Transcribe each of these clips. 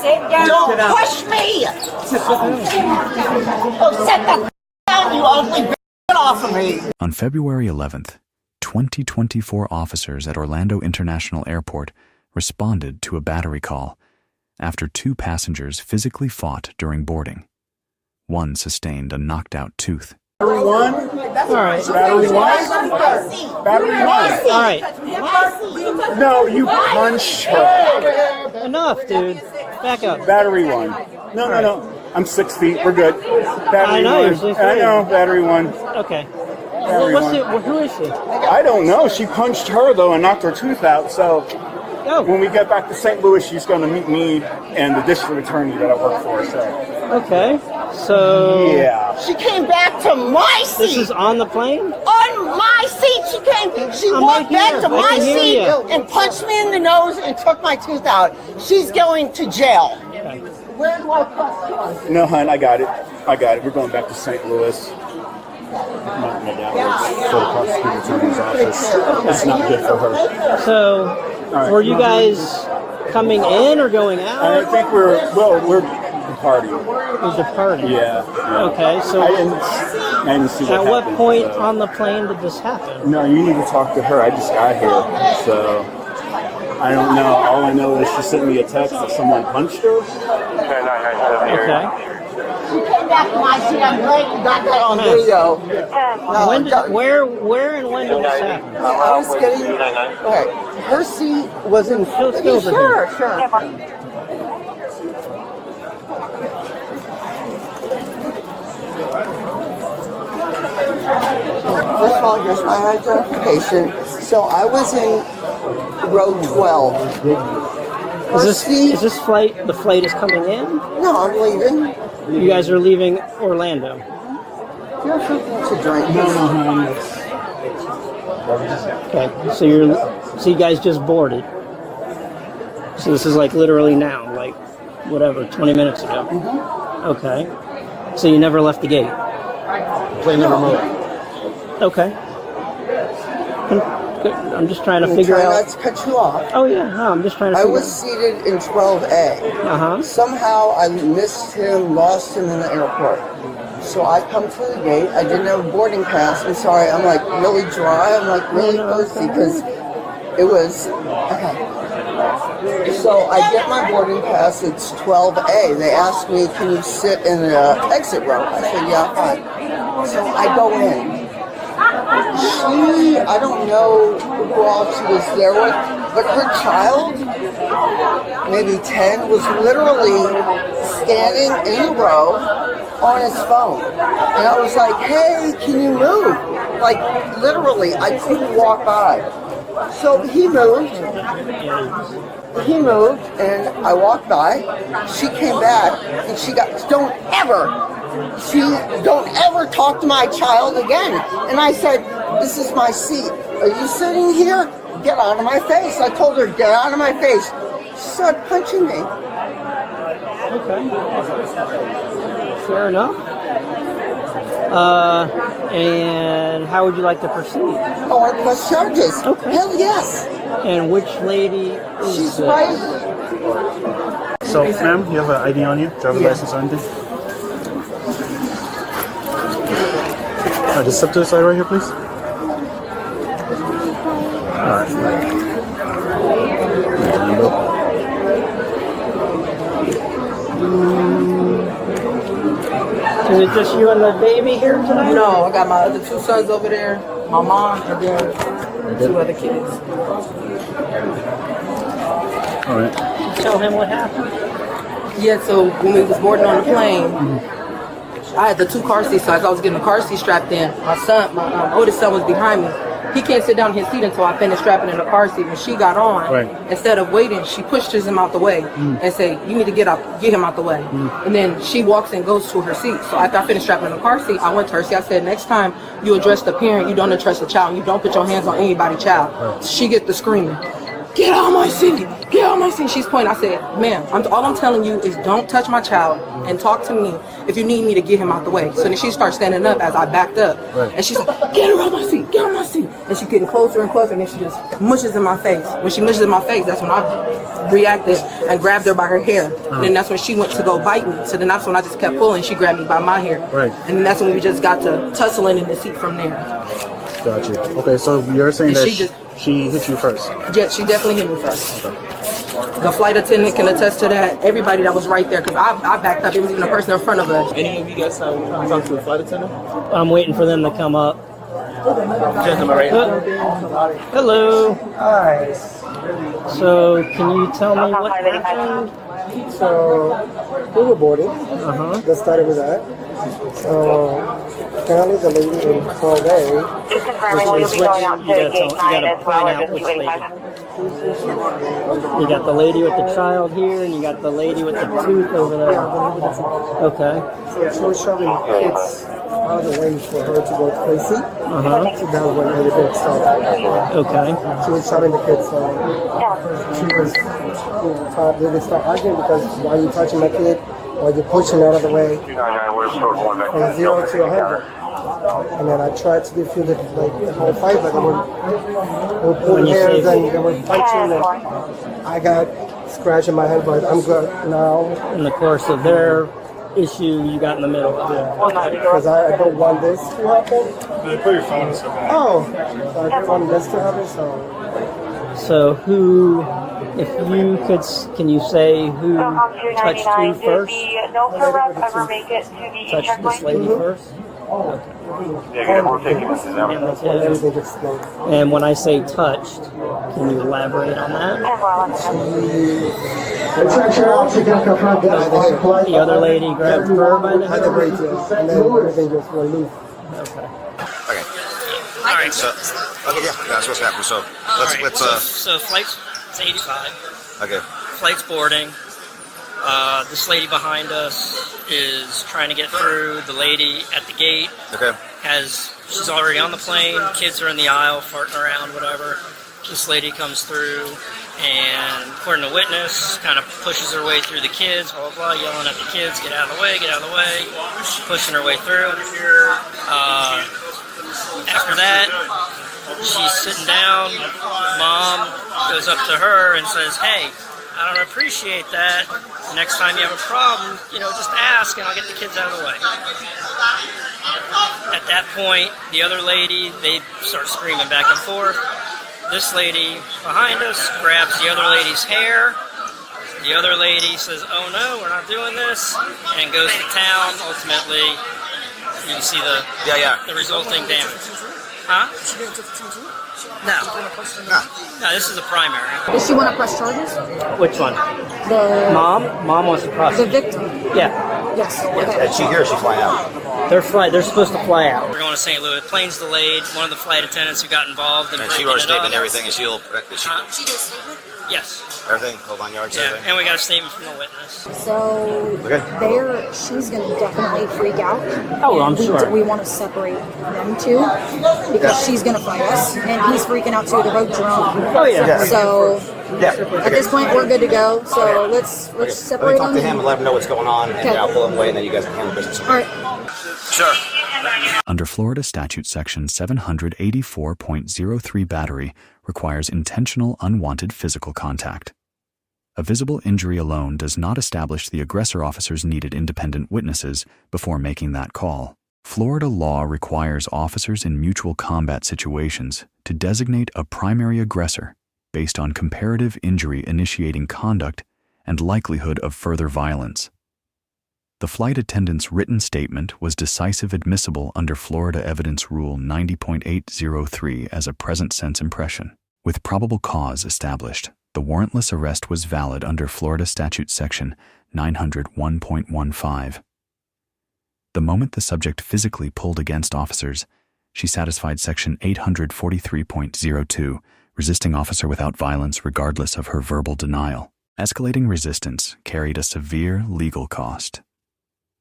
Don't push me! Oh, set the down, you ugly bitch! Get off of me! On February 11th, 2024 officers at Orlando International Airport responded to a battery call after 2 passengers physically fought during boarding. One sustained a knocked-out tooth. Battery 1? All right. Battery 1? Battery 1. All right. No, you punched her. Enough, dude. Back up. Battery 1. No. I'm 6 feet. We're good. Battery I know, 1. you're 6 I feet. know, battery 1. Okay. Battery What's 1. it? Who is she? I don't know. She punched her, though, and knocked her tooth out. So when we get back to St. Louis, she's going to meet me and the district attorney that I work for. So. Okay. So. Yeah. She came back to my seat! This is on the plane? On my seat! She I'm walked right back here. to I my can hear seat you. and punched me in the nose and took my tooth out. She's going to jail. Okay. Where do I press charge? No, hon, I got it. We're going back to St. Louis. My dad works for the prosecuting attorney's office. It's not good for her. So, were you guys coming in or going out? I think we're departing. You're departing. Yeah. Okay, so I didn't see at what happened, point so. on the plane did this happen? No, you need to talk to her. I just got here, so I don't know. All I know is she sent me a text that someone punched her. Okay. She came back to my seat. I'm glad you got that on video. Where and when did this happen? I was getting. Okay. Her seat was in. Let's go over here. Sure. First of all, here's my identification. So I was in row 12. Is this flight? The flight is coming in. No, I'm leaving. You guys are leaving Orlando. To drink. Okay, so you guys just boarded. So this is like literally now, like whatever, 20 minutes ago. Okay. So you never left the gate. Plane never moved. Okay. I'm just trying to figure Try out. not to cut you off. Oh yeah, no, I'm just trying to I figure was seated in 12A. Somehow I missed him, lost him in the airport. So I come to the gate. I didn't have a boarding pass. I'm sorry. I'm like really dry. I'm like really thirsty because it was okay. So I get my boarding pass. It's 12A. They asked me, "Can you sit in the exit row?" I said, "Yeah, fine." So I go in. I don't know who all she was there with, but her child, maybe 10, was literally standing in the row on his phone. And I was like, "Hey, can you move?" Like, literally, I couldn't walk by. So he moved, and I walked by. She came back, and she got, don't ever talk to my child again. And I said, "This is my seat. Are you sitting here? Get out of my face." I told her, "Get out of my face." She started punching me. Okay. Fair enough. And how would you like to proceed? I want to press charges. Okay. Hell yes. And which lady is She's right. So, ma'am, you have an ID on you? Driver's license or anything? Just step to the side right here, please. Alright. Is it just you and the baby here tonight? No, I got my other 2 sons over there, my mom, and then 2 other kids. Alright. Tell him what happened. Yeah, so when we was boarding on the plane, I had the 2 car seats, so as I was getting the car seat strapped in, my oldest son was behind me. He can't sit down in his seat until I finish strapping in the car seat. When she got on, instead of waiting, she pushed him out the way and said, "You need to get him out the way." And then she walks and goes to her seat. So after I finished strapping in the car seat, I went to her seat. I said, "Next time you address the parent, you don't address the child. You don't put your hands on anybody's child." She gets the screaming. "Get out of my seat! Get out of my seat!" She's pointing. I said, "Ma'am, all I'm telling you is don't touch my child and talk to me if you need me to get him out the way." So then she starts standing up as I backed up. And she's like, "Get her out of my seat! Get out of my seat!" And she's getting closer and closer, and then she just mushes in my face. When she mushes in my face, that's when I reacted and grabbed her by her hair. And then that's when she went to go bite me. So then that's when I just kept pulling. She grabbed me by my hair. Right. And then that's when we just got to tussling in the seat from there. Got you. Okay, so you're saying And that she she hit you first? Yeah, she definitely hit me first. The flight attendant can attest to that. Everybody that was right there, because I backed up. It was even a person in front of us. Any of you guys have talked to the flight attendant? I'm waiting for them to come up. Gentlemen, right now. Hello. Hi. So, can you tell me what happened? So, we were boarded. Let's start with that. So, apparently the lady in hallway, Which you gotta point out which lady. You got the lady with the child here, and you got the lady with the tooth over there. Okay. so she was shoving kids out of the way for her to go crazy. So that was when everything started. Okay. She was shoving the kids. So she was, they start arguing because why are you touching my kid? Why are you pushing out of the way? From 0 to 100. And then I tried to defuse it like the whole fight, but they were pulling hairs and they were punching, and I got scratching my head, but I'm good now. In the course of their issue, you got in the middle of it. Because I don't want this to happen. Put your phone so bad. Oh, so I don't want this to happen, so. So who, if you could, can you say who touched who first? Touched this lady first? Everything just exploded. And when I say touched, can you elaborate on that? The other lady grabbed her by the Had the braids, yes, and then everything just went loose. Okay. Okay. All right. So, okay, yeah, that's what's happening. So, So flight's 85. Okay. Flight's boarding. This lady behind us is trying to get through. The lady at the gate Okay. she's already on the plane. Kids are in the aisle, farting around, whatever. This lady comes through, and according to witness, kind of pushes her way through the kids, blah, blah, blah, yelling at the kids, get out of the way, get out of the way, pushing her way through. After that, she's sitting down. Mom goes up to her and says, hey, I don't appreciate that. Next time you have a problem, just ask and I'll get the kids out of the way. At that point, the other lady, they start screaming back and forth. This lady behind us grabs the other lady's hair. The other lady says, oh no, we're not doing this, and goes to town. Ultimately, you can see the resulting damage. Huh? No, this is a primary. Does she want to press charges? Which one? The Mom wants to prosecute. the victim. Yeah. Yes. Okay. And she here, she fly out. They're supposed to fly out. We're going to St. Louis. Plane's delayed. One of the flight attendants who got involved in And she breaking wrote a it statement up. and everything, and she'll. She did a statement? Yes. Everything, hold on yards, Yeah. everything. And we got a statement from the witness. So she's going to definitely freak out. Oh, I'm And sure. We want to separate them two because she's going to fight us, and he's freaking out too. They're both drunk. Oh yeah. So Yeah. at this point, we're good to go. So let's Let me separate talk them. to him and let him know what's going on, and Okay. I'll pull him away, and then you guys can handle business. All right. Sure. Under Florida Statute Section 784.03, battery requires intentional unwanted physical contact. A visible injury alone does not establish the aggressor officer's needed independent witnesses before making that call. Florida law requires officers in mutual combat situations to designate a primary aggressor based on comparative injury initiating conduct and likelihood of further violence. The flight attendant's written statement was decisive admissible under Florida Evidence Rule 90.803 as a present-sense impression. With probable cause established, the warrantless arrest was valid under Florida Statute Section 901.15. The moment the subject physically pulled against officers, she satisfied Section 843.02, resisting officer without violence regardless of her verbal denial. Escalating resistance carried a severe legal cost.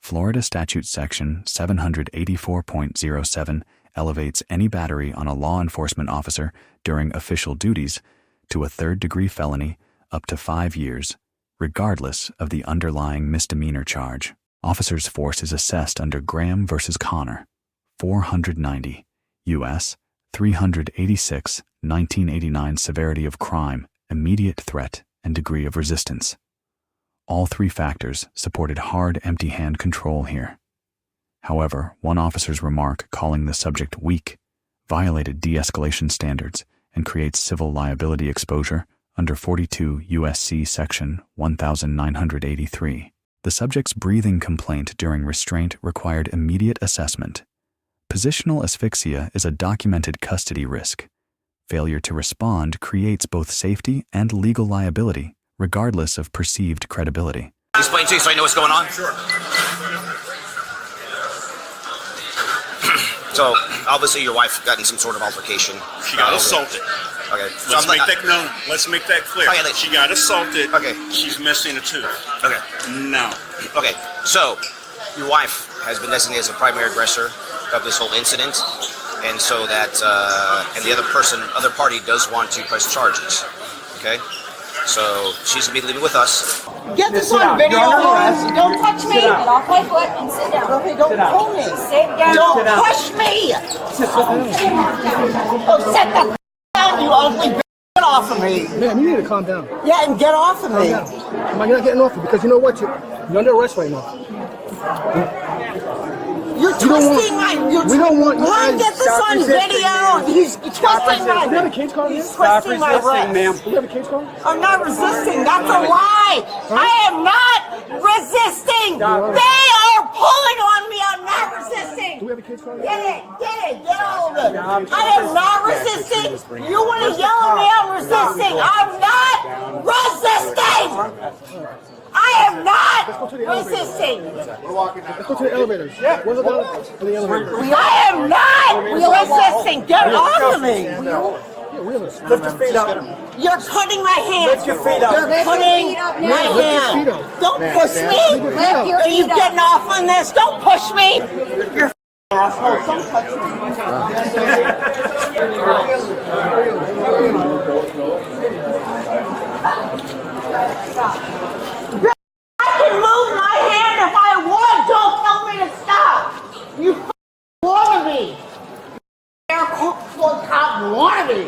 Florida Statute Section 784.07 elevates any battery on a law enforcement officer during official duties to a third-degree felony up to 5 years, regardless of the underlying misdemeanor charge. Officer's force is assessed under Graham v. Connor, 490, U.S. 386, 1989 severity of crime, immediate threat, and degree of resistance. All three factors supported hard, empty hand control here. However, one officer's remark calling the subject weak violated de-escalation standards and creates civil liability exposure under 42 U.S.C. Section 1983. The subject's breathing complaint during restraint required immediate assessment. Positional asphyxia is a documented custody risk. Failure to respond creates both safety and legal liability, regardless of perceived credibility. Explain to you so I know what's going on? Sure. So, obviously your wife got in some sort of altercation. She got assaulted. Okay. So Let's make that clear. Okay, she got assaulted. Okay. She's missing a tooth. Okay. No. Okay. So, your wife has been designated as a primary aggressor of this whole incident, and so that and the other party does want to press charges. Okay. So she's gonna be leaving with us. Get this on video. Don't touch me. Get off my foot and sit down. Okay, don't pull me. Sit down. Don't push me. Oh, sit the down, you ugly bitch. Get off of me. Man, you need to calm down. Yeah, and get off of me. Am I not getting off you? Because you know what? You're under arrest right now. You're twisting my. We don't want. Get this on video. He's twisting my. Do we have a case card? He's twisting my wrist. Do we have a case card? I'm not resisting. That's a lie. I am not resisting. They are pulling on me. I'm not resisting. Do we have a case card? Get it. Get all of it. I am not resisting. You want to yell at me? I'm resisting. I'm not resisting. I am not resisting. Let's go to the elevators. Yeah. Where's the elevator? I am not resisting. Get off of me. Lift your feet up. You're putting my hand. Lift your feet up. You're putting my hand. Don't push me. Lift your Are you feet up. getting off on this? Don't push me. You're asshole. Don't touch me. I can move my hand if I want. Don't tell me to stop. You wannabe. Air cop wannabe.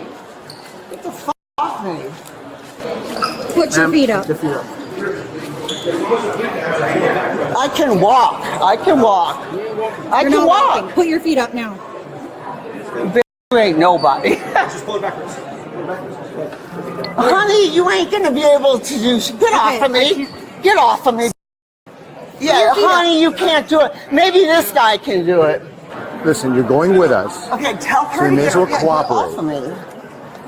Get the fuck off me. Put your feet up. I can walk. I can walk. I You're can not walking. walk. Put your feet up now. You ain't nobody. Just pull it backwards. Honey, you ain't gonna be able to do. Get off of me. Get off of me. Yeah, honey, you can't do it. Maybe this guy can do it. Listen, you're going with us. Okay, tell her So you to may as well get cooperate. off of me.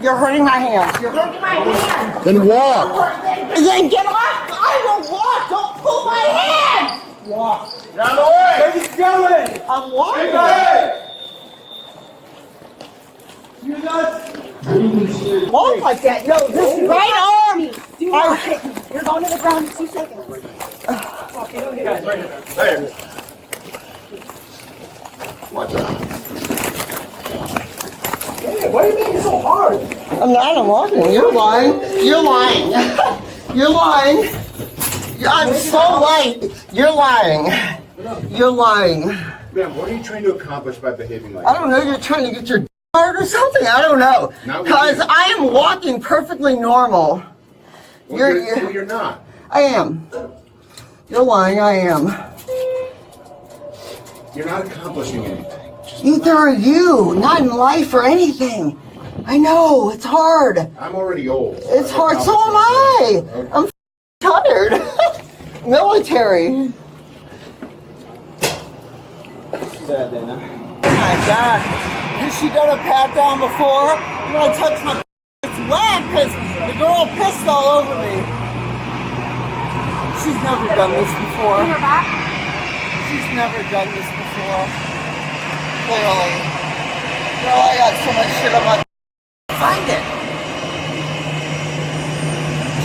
You're hurting my hands. You're hurting my hands. Then walk. Then get off. I will walk. Don't pull my hand. Walk. Down the way. Where you going? I'm walking. You nuts? Walk like that. No, this right arm. Do not hit me. You're going to the ground in 2 seconds. Hey, why are you making it so hard? I'm not. I'm walking. You're lying. You're lying. You're lying. I'm so light. You're lying. You're lying. Ma'am, what are you trying to accomplish by behaving like I don't know. You're trying to get your hard or something. I don't know. Because I am walking perfectly normal. that? You're not. I am. You're lying. I am. You're not accomplishing anything. Neither are you. Not in life or anything. I know. It's hard. I'm already old. It's hard. So am I. I'm tired. Military. Oh my God. Has she done a pat down before? When I touch my it's wet because the girl pissed all over me. She's never done this before. She's never done this before. Clearly. Girl, I got so much shit on my find it.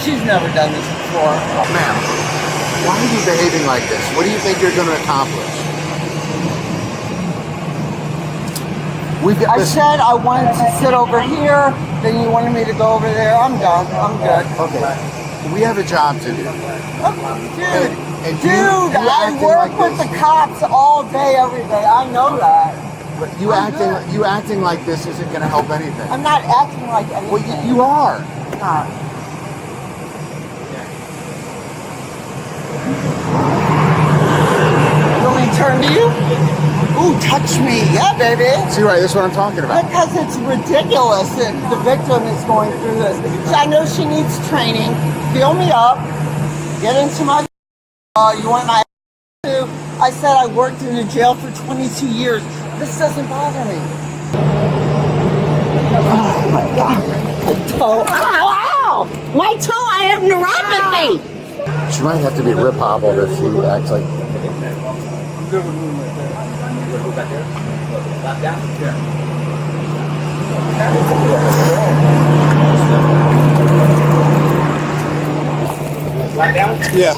She's never done this before. Ma'am, why are you behaving like this? What do you think you're going to accomplish? I said I wanted to sit over here, then you wanted me to go over there. I'm done. I'm good. Okay. We have a job to do. Dude, I work with the cops all day, every day. I know that. But you acting like this isn't going to help anything. I'm not acting like anything. Well, you are. Not. happened to you? Ooh, touch me. Yeah, baby. See, right, this is what I'm talking about. Because it's ridiculous that the victim is going through this. So I know she needs training. Fill me up. Get into my... you want my... I said I worked in a jail for 22 years. This doesn't bother me. Oh, my God. My toe. Ow, ow! My toe, I have neuropathy. She might have to be rip hobbled if she acts like... Yeah.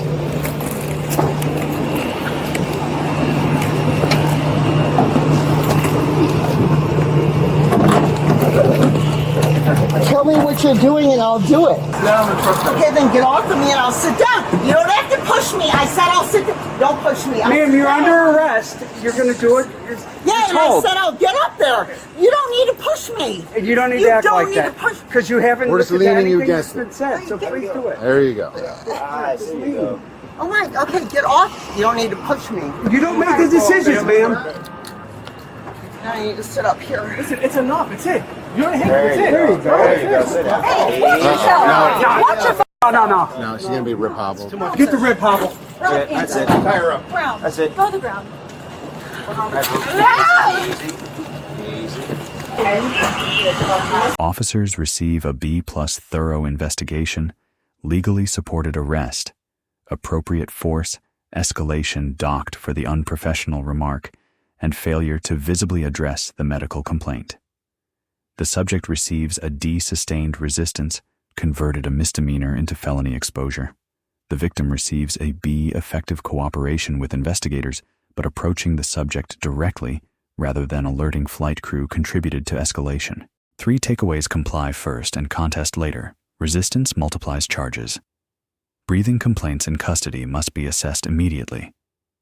Tell me what you're doing and I'll do it. Okay, then get off of me and I'll sit down. You don't have to push me. I said I'll sit down. Don't push me. Ma'am, you're under arrest. You're going to do it. Yeah, and I said I'll get up there. You don't need to push me. You don't need to act like that. Because you haven't We're just looked at leaning you anything against that's been said, so please do it. There you go. Oh my, okay, get off. You don't need to push me. You don't make the decisions, ma'am. Now you need to sit up here. Listen, it's enough. It's it. You don't have to. It's it. There you go. There you go. Sit down. No. No, she's gonna be rip hobbled. Get the rip hobble. That's it. Tie her up. Ground. That's it. Go to the ground. Officers receive a B+ thorough investigation, legally supported arrest, appropriate force, escalation docked for the unprofessional remark, and failure to visibly address the medical complaint. The subject receives a D sustained resistance, converted a misdemeanor into felony exposure. The victim receives a B effective cooperation with investigators, but approaching the subject directly rather than alerting flight crew contributed to escalation. 3 takeaways: comply first and contest later. Resistance multiplies charges. Breathing complaints in custody must be assessed immediately.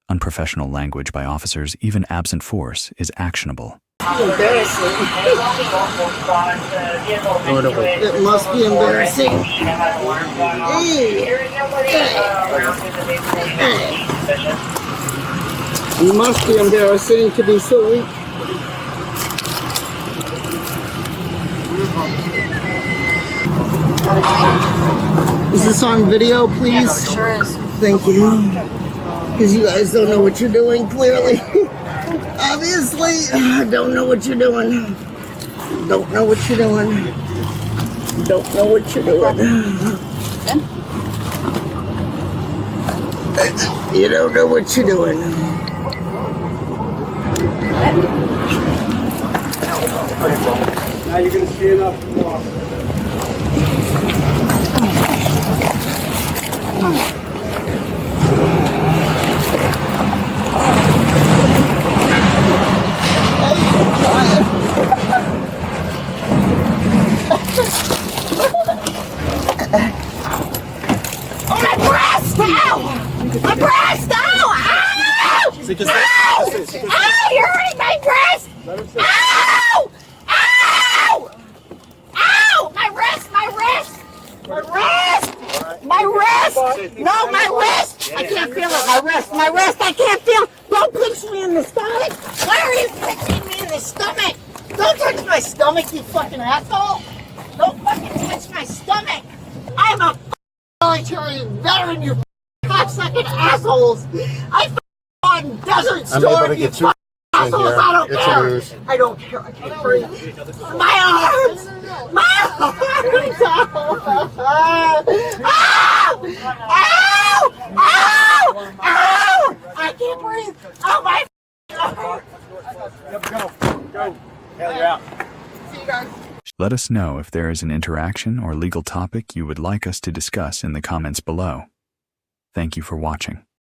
Unprofessional language by officers, even absent force, is actionable. Embarrassing. It must be embarrassing. It must be embarrassing to be so weak. Is this on video, please? Yeah, it sure is. Thank you. Because you guys don't know what you're doing, clearly. Obviously, don't know what you're doing. Don't know what you're doing. Don't know what you're doing. You don't know what you're doing. Now you're going to stand up and walk. Oh, my breast! Ow! My breast! Ow! Ow! Ow! Ow! You're hurting my breast! Ow! Ow! Ow! My wrist! My wrist! My wrist! My wrist! No, my wrist! I can't feel it. My wrist! My wrist! I can't feel it! Don't pinch me in the stomach! Why are you pinching me in the stomach? Don't touch my stomach, you fucking asshole! Don't fucking touch my stomach! I'm a military veteran, you cocksucking assholes! I on Desert Storm, you fucking assholes! I don't care! I don't care, I can't breathe! My arms! My arms! Ow! Ow! Ow! Ow! I can't breathe! Oh my Go. Hell, you're out. See you guys. Let us know if there is an interaction or legal topic you would like us to discuss in the comments below. Thank you for watching.